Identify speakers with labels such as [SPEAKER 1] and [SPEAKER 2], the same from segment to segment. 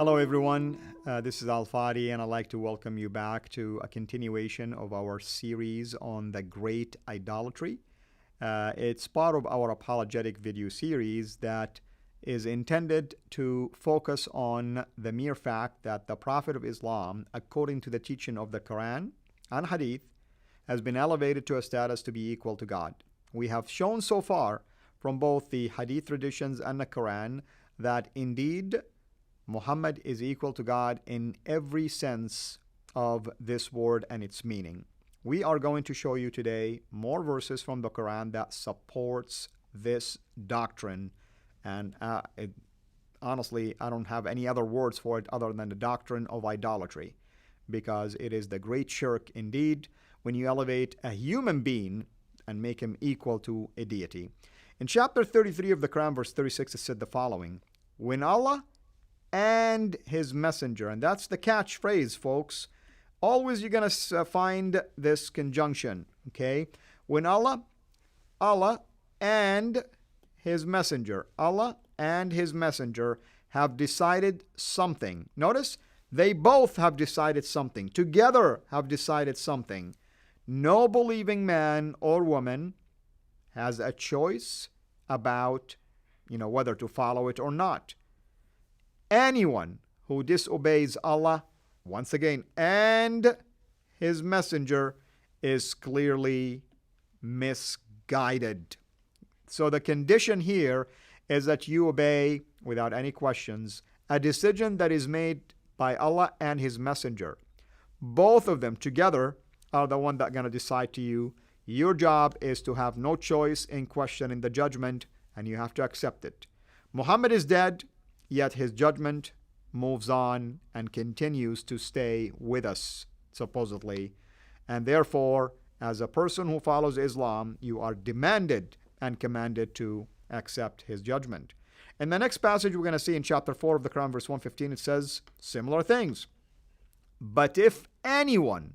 [SPEAKER 1] Hello, everyone. This is Al Fadi, and I'd like to welcome you back to a continuation of our series on the great idolatry. It's part of our apologetic video series that is intended to focus on the mere fact that the Prophet of Islam, according to the teaching of the Quran and Hadith, has been elevated to a status to be equal to God. We have shown so far from both the Hadith traditions and the Quran that indeed Muhammad is equal to God in every sense of this word and its meaning. We are going to show you today more verses from the Quran that supports this doctrine, and honestly, I don't have any other words for it other than the doctrine of idolatry, because it is the great shirk indeed when you elevate a human being and make him equal to a deity. In chapter 33 of the Quran, verse 36, it said the following: when Allah and His Messenger, and that's the catchphrase, folks. Always you're going to find this conjunction, okay? When Allah and His Messenger, Allah and His Messenger have decided something. Notice, they both have decided something. Together have decided something. No believing man or woman has a choice about, whether to follow it or not. Anyone who disobeys Allah, once again, and His Messenger is clearly misguided. So the condition here is that you obey, without any questions, a decision that is made by Allah and His Messenger. Both of them together are the one that are going to decide to you. Your job is to have no choice in questioning the judgment, and you have to accept it. Muhammad is dead, yet his judgment moves on and continues to stay with us, supposedly. And therefore, as a person who follows Islam, you are demanded and commanded to accept his judgment. In the next passage we're going to see in chapter 4 of the Quran, verse 115, it says similar things. But if anyone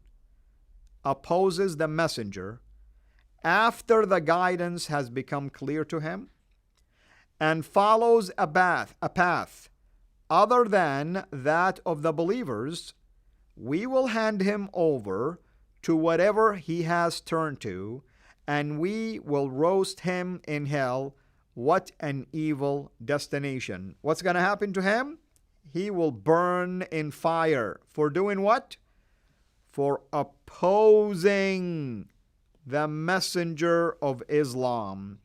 [SPEAKER 1] opposes the messenger after the guidance has become clear to him, and follows a path other than that of the believers, we will hand him over to whatever he has turned to, and we will roast him in hell. What an evil destination. What's going to happen to him? He will burn in fire. For doing what? For opposing the messenger of Islam.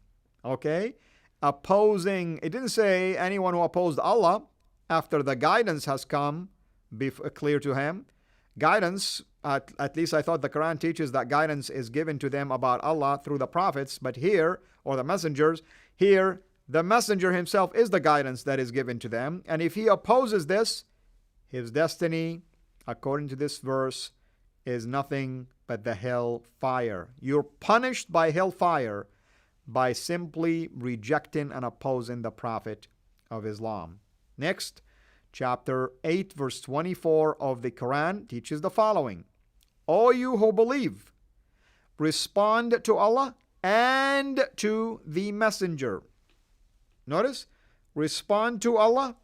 [SPEAKER 1] Okay? Opposing, it didn't say anyone who opposed Allah after the guidance has come clear to him. Guidance, at least I thought the Quran teaches that guidance is given to them about Allah through the prophets, but here, or the messengers, here the messenger himself is the guidance that is given to them. And if he opposes this, his destiny, according to this verse, is nothing but the hell fire. You're punished by hellfire by simply rejecting and opposing the Prophet of Islam. Next, chapter 8, verse 24 of the Quran teaches the following: O you who believe, respond to Allah and to the Messenger. Notice, respond to Allah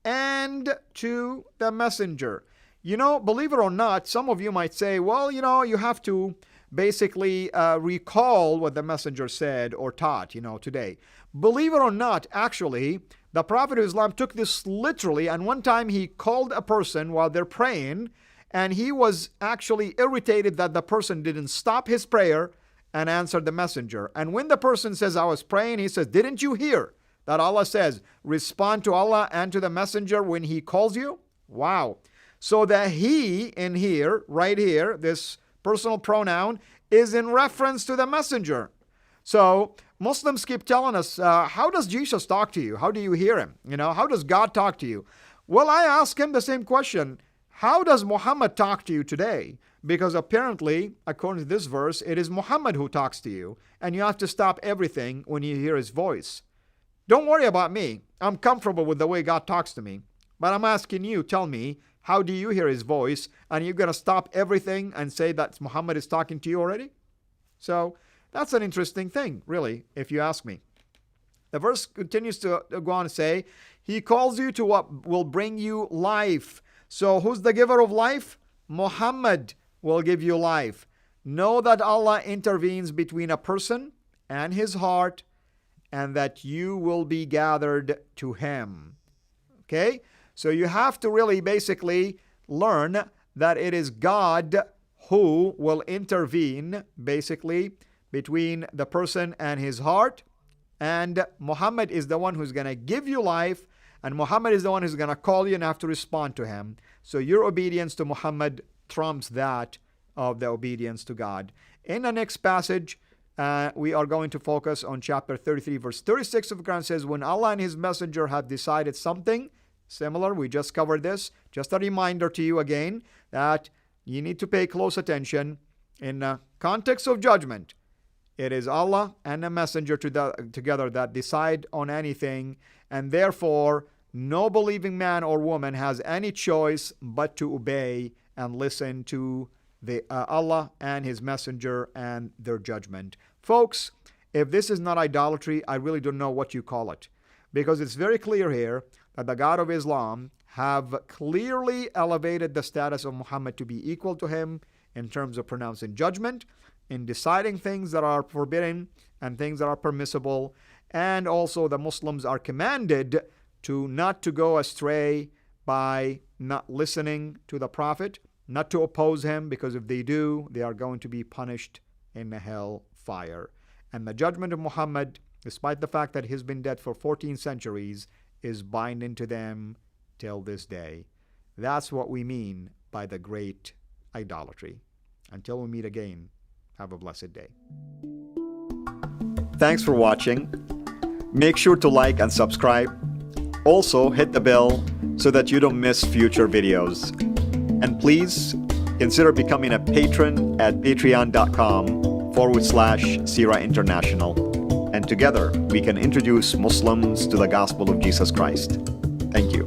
[SPEAKER 1] and to the Messenger. Believe it or not, some of you might say, well, you have to basically recall what the messenger said or taught, today. Believe it or not, actually, the Prophet of Islam took this literally, and one time he called a person while they're praying, and he was actually irritated that the person didn't stop his prayer and answer the messenger. And when the person says, I was praying, he says, didn't you hear that Allah says, respond to Allah and to the messenger when He calls you? Wow. So that he in here, right here, this personal pronoun is in reference to the messenger. So Muslims keep telling us, how does Jesus talk to you? How do you hear him? How does God talk to you? Well, I ask him the same question. How does Muhammad talk to you today? Because apparently, according to this verse, it is Muhammad who talks to you, and you have to stop everything when you hear his voice. Don't worry about me. I'm comfortable with the way God talks to me. But I'm asking you, tell me, how do you hear his voice? And you're going to stop everything and say that Muhammad is talking to you already? So that's an interesting thing, really, if you ask me. The verse continues to go on to say, He calls you to what will bring you life. So who's the giver of life? Muhammad will give you life. Know that Allah intervenes between a person and his heart, and that you will be gathered to Him. Okay? So you have to really basically learn that it is God who will intervene basically between the person and his heart, and Muhammad is the one who's going to give you life, and Muhammad is the one who's going to call you and have to respond to him. So your obedience to Muhammad trumps that of the obedience to God. In the next passage, we are going to focus on chapter 33, verse 36 of the Quran. Says, when Allah and His Messenger have decided something similar, we just covered this. Just a reminder to you again that you need to pay close attention. In the context of judgment, it is Allah and the Messenger together that decide on anything, and therefore no believing man or woman has any choice but to obey and listen to Allah and His Messenger and their judgment. Folks, if this is not idolatry, I really don't know what you call it, because it's very clear here that the God of Islam have clearly elevated the status of Muhammad to be equal to him in terms of pronouncing judgment, in deciding things that are forbidden and things that are permissible, and also the Muslims are commanded to not to go astray by not listening to the Prophet, not to oppose him, because if they do, they are going to be punished in the hell fire. And the judgment of Muhammad, despite the fact that he's been dead for 14 centuries, is binding to them till this day. That's what we mean by the great idolatry. Until we meet again, have a blessed day. Thanks for watching. Make sure to like and subscribe. Also, hit the bell so that you don't miss future videos. And please consider becoming a patron at patreon.com/Sira International. And together we can introduce Muslims to the gospel of Jesus Christ. Thank you.